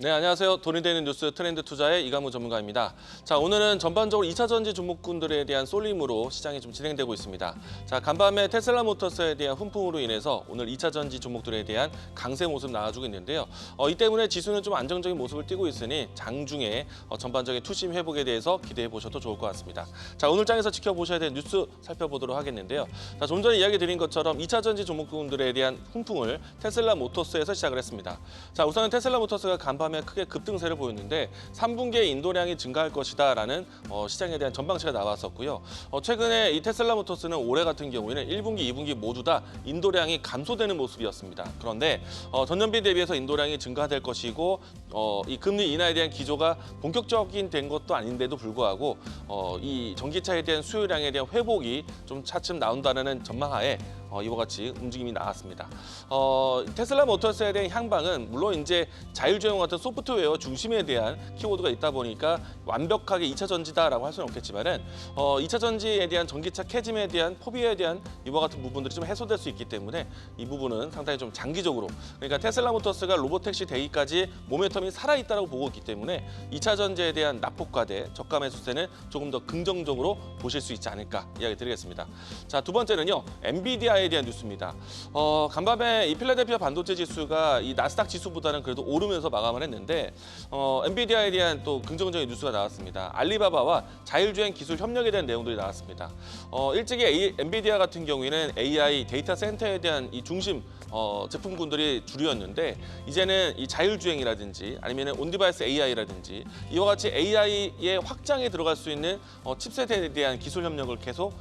네, 안녕하세요. 돈이 되는 뉴스 트렌드 투자의 이강무 전문가입니다. 자, 오늘은 전반적으로 2차 전지 종목군들에 대한 쏠림으로 시장이 좀 진행되고 있습니다. 자, 간밤에 테슬라 모터스에 대한 훈풍으로 인해서 오늘 2차 전지 종목들에 대한 강세 모습 나와주고 있는데요. 이 때문에 지수는 좀 안정적인 모습을 띠고 있으니 장중에 전반적인 투심 회복에 대해서 기대해 보셔도 좋을 것 같습니다. 자, 오늘 장에서 지켜보셔야 될 뉴스 살펴보도록 하겠는데요. 자, 좀 전에 이야기 드린 것처럼 2차 전지 종목군들에 대한 훈풍을 테슬라 모터스에서 시작을 했습니다. 자, 우선은 테슬라 모터스가 간밤에 크게 급등세를 보였는데 3분기에 인도량이 증가할 것이다라는 시장에 대한 전망치가 나왔었고요. 최근에 이 테슬라 모터스는 올해 같은 경우에는 1분기, 2분기 모두 다 인도량이 감소되는 모습이었습니다. 그런데 전년비 대비해서 인도량이 증가될 것이고 이 금리 인하에 대한 기조가 본격적인 된 것도 아닌데도 불구하고 이 전기차에 대한 수요량에 대한 회복이 좀 차츰 나온다는 전망하에 이와 같이 움직임이 나왔습니다. 테슬라 모터스에 대한 향방은 물론 이제 자율주행 같은 소프트웨어 중심에 대한 키워드가 있다 보니까 완벽하게 2차 전지다라고 할 수는 없겠지만은 2차 전지에 대한 전기차 캐즘에 대한 포비에 대한 이와 같은 부분들이 좀 해소될 수 있기 때문에 이 부분은 상당히 좀 장기적으로, 그러니까 테슬라 모터스가 로보택시 데이까지 모멘텀이 살아있다고 보고 있기 때문에 2차 전지에 대한 낙폭과대, 저가 매수세는 조금 더 긍정적으로 보실 수 있지 않을까 이야기 드리겠습니다. 자, 두 번째는요, 엔비디아에 대한 뉴스입니다. 간밤에 이 필라델피아 반도체 지수가 이 나스닥 지수보다는 그래도 오르면서 마감을 했는데 엔비디아에 대한 또 긍정적인 뉴스가 나왔습니다. 알리바바와 자율주행 기술 협력에 대한 내용들이 나왔습니다. 일찍이 엔비디아 같은 경우에는 AI 데이터 센터에 대한 이 중심 제품군들이 주류였는데 이제는 이 자율주행이라든지 아니면 온디바이스 AI라든지 이와 같이 AI의 확장에 들어갈 수 있는 칩셋에 대한 기술 협력을 계속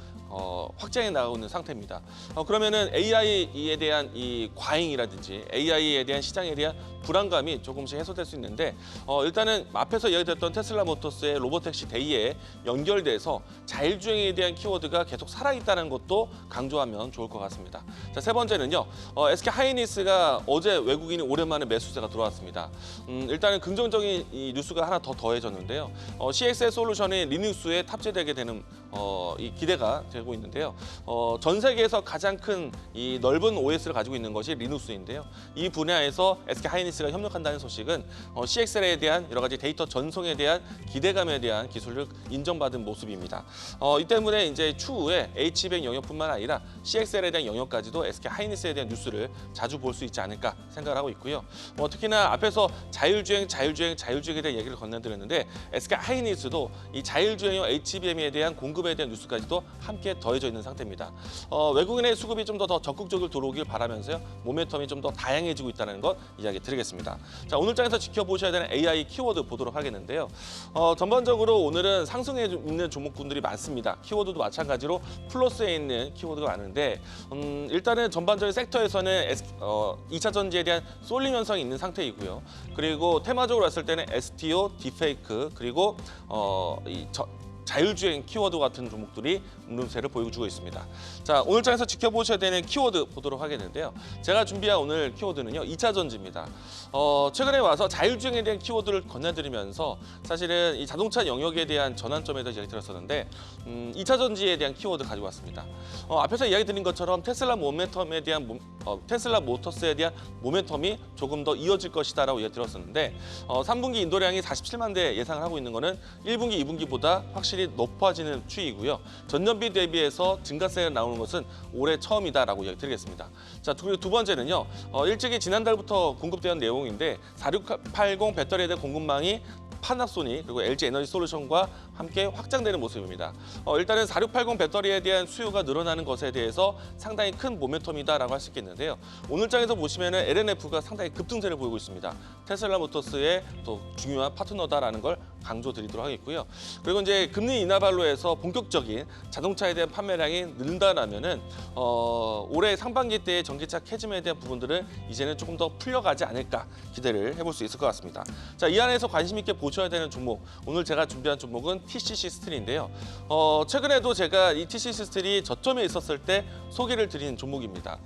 확장해 나가고 있는 상태입니다. 그러면은 AI에 대한 이 과잉이라든지 AI에 대한 시장에 대한 불안감이 조금씩 해소될 수 있는데 일단은 앞에서 이야기했던 테슬라 모터스의 로보택시 데이에 연결돼서 자율주행에 대한 키워드가 계속 살아있다는 것도 강조하면 좋을 것 같습니다. 자, 세 번째는요, SK 하이닉스가 어제 외국인이 오랜만에 매수세가 들어왔습니다. 일단은 긍정적인 이 뉴스가 하나 더 더해졌는데요. CXL 솔루션이 리눅스에 탑재되게 되는 이 기대가 되고 있는데요. 전 세계에서 가장 큰 이 넓은 OS를 가지고 있는 것이 리눅스인데요. 이 분야에서 SK 하이닉스가 협력한다는 소식은 CXL에 대한 여러 가지 데이터 전송에 대한 기대감에 대한 기술을 인정받은 모습입니다. 이 때문에 이제 추후에 H200 영역뿐만 아니라 CXL에 대한 영역까지도 SK 하이닉스에 대한 뉴스를 자주 볼 수 있지 않을까 생각을 하고 있고요. 특히나 앞에서 자율주행에 대한 얘기를 건네드렸는데 SK 하이닉스도 이 자율주행용 HBM에 대한 공급에 대한 뉴스까지도 함께 더해져 있는 상태입니다. 외국인의 수급이 좀 더 적극적으로 들어오길 바라면서요, 모멘텀이 좀 더 다양해지고 있다는 것 이야기 드리겠습니다. 자, 오늘 장에서 지켜보셔야 되는 AI 키워드 보도록 하겠는데요. 전반적으로 오늘은 상승해 있는 종목군들이 많습니다. 키워드도 마찬가지로 플러스에 있는 키워드가 많은데 일단은 전반적인 섹터에서는 2차 전지에 대한 쏠림 현상이 있는 상태이고요. 그리고 테마적으로 봤을 때는 STO, 딥페이크, 그리고 자율주행 키워드 같은 종목들이 음름세를 보여주고 있습니다. 자, 오늘 장에서 지켜보셔야 되는 키워드 보도록 하겠는데요. 제가 준비한 오늘 키워드는요, 2차 전지입니다. 최근에 와서 자율주행에 대한 키워드를 건네드리면서 사실은 이 자동차 영역에 대한 전환점에 대해서 이야기 드렸었는데 2차 전지에 대한 키워드 가지고 왔습니다. 앞에서 이야기 드린 것처럼 테슬라 모터스에 대한 모멘텀이 조금 더 이어질 것이다라고 이야기 드렸었는데 3분기 인도량이 47만 대 예상을 하고 있는 것은 1분기, 2분기보다 확실히 높아지는 추이고요. 전년비 대비해서 증가세가 나오는 것은 올해 처음이다라고 이야기 드리겠습니다. 자, 그리고 두 번째는요, 일찍이 지난달부터 공급되는 내용인데 4680 배터리에 대한 공급망이 파나소닉 그리고 LG 에너지 솔루션과 함께 확장되는 모습입니다. 일단은 4680 배터리에 대한 수요가 늘어나는 것에 대해서 상당히 큰 모멘텀이다라고 할 수 있겠는데요. 오늘 장에서 보시면은 LNF가 상당히 급등세를 보이고 있습니다. 테슬라 모터스의 또 중요한 파트너다라는 걸 강조드리도록 하겠고요. 그리고 이제 금리 인하 발로해서 본격적인 자동차에 대한 판매량이 는다라면은 올해 상반기 때 전기차 캐즘에 대한 부분들은 이제는 조금 더 풀려가지 않을까 기대를 해볼 수 있을 것 같습니다. 자, 이 안에서 관심 있게 보셔야 되는 종목, 오늘 제가 준비한 종목은 TCC 스틸인데요. 최근에도 제가 이 TCC 스틸이 저점에 있었을 때 소개를 드린 종목입니다.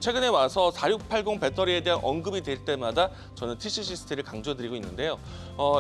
최근에 와서 4680 배터리에 대한 언급이 될 때마다 저는 TCC 스틸을 강조드리고 있는데요.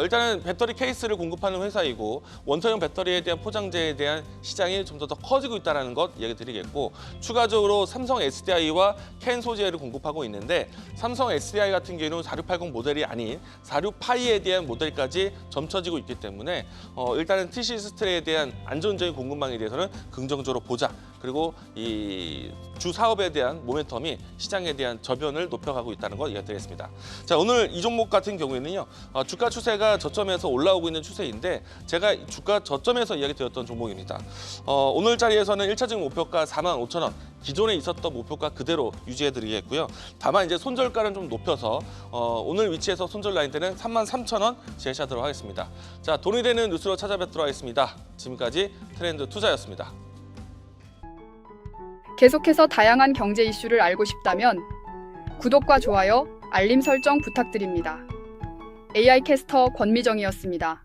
일단은 배터리 케이스를 공급하는 회사이고 원터형 배터리에 대한 포장재에 대한 시장이 좀 더 커지고 있다는 것 이야기 드리겠고, 추가적으로 삼성 SDI와 캔 소재를 공급하고 있는데 삼성 SDI 같은 경우는 4680 모델이 아닌 46파이에 대한 모델까지 점쳐지고 있기 때문에 일단은 TC 스트레에 대한 안정적인 공급망에 대해서는 긍정적으로 보자. 그리고 이 주 사업에 대한 모멘텀이 시장에 대한 저변을 높여가고 있다는 것 이야기 드리겠습니다. 자, 오늘 이 종목 같은 경우에는요, 주가 추세가 저점에서 올라오고 있는 추세인데 제가 주가 저점에서 이야기 드렸던 종목입니다. 오늘 자리에서는 1차적인 목표가 45,000원, 기존에 있었던 목표가 그대로 유지해 드리겠고요. 다만 이제 손절가는 좀 높여서 오늘 위치에서 손절 라인 때는 33,000원 제시하도록 하겠습니다. 자, 돈이 되는 뉴스로 찾아뵙도록 하겠습니다. 지금까지 트렌드 투자였습니다. 계속해서 다양한 경제 이슈를 알고 싶다면 구독과 좋아요, 알림 설정 부탁드립니다. AI 캐스터 권미정이었습니다.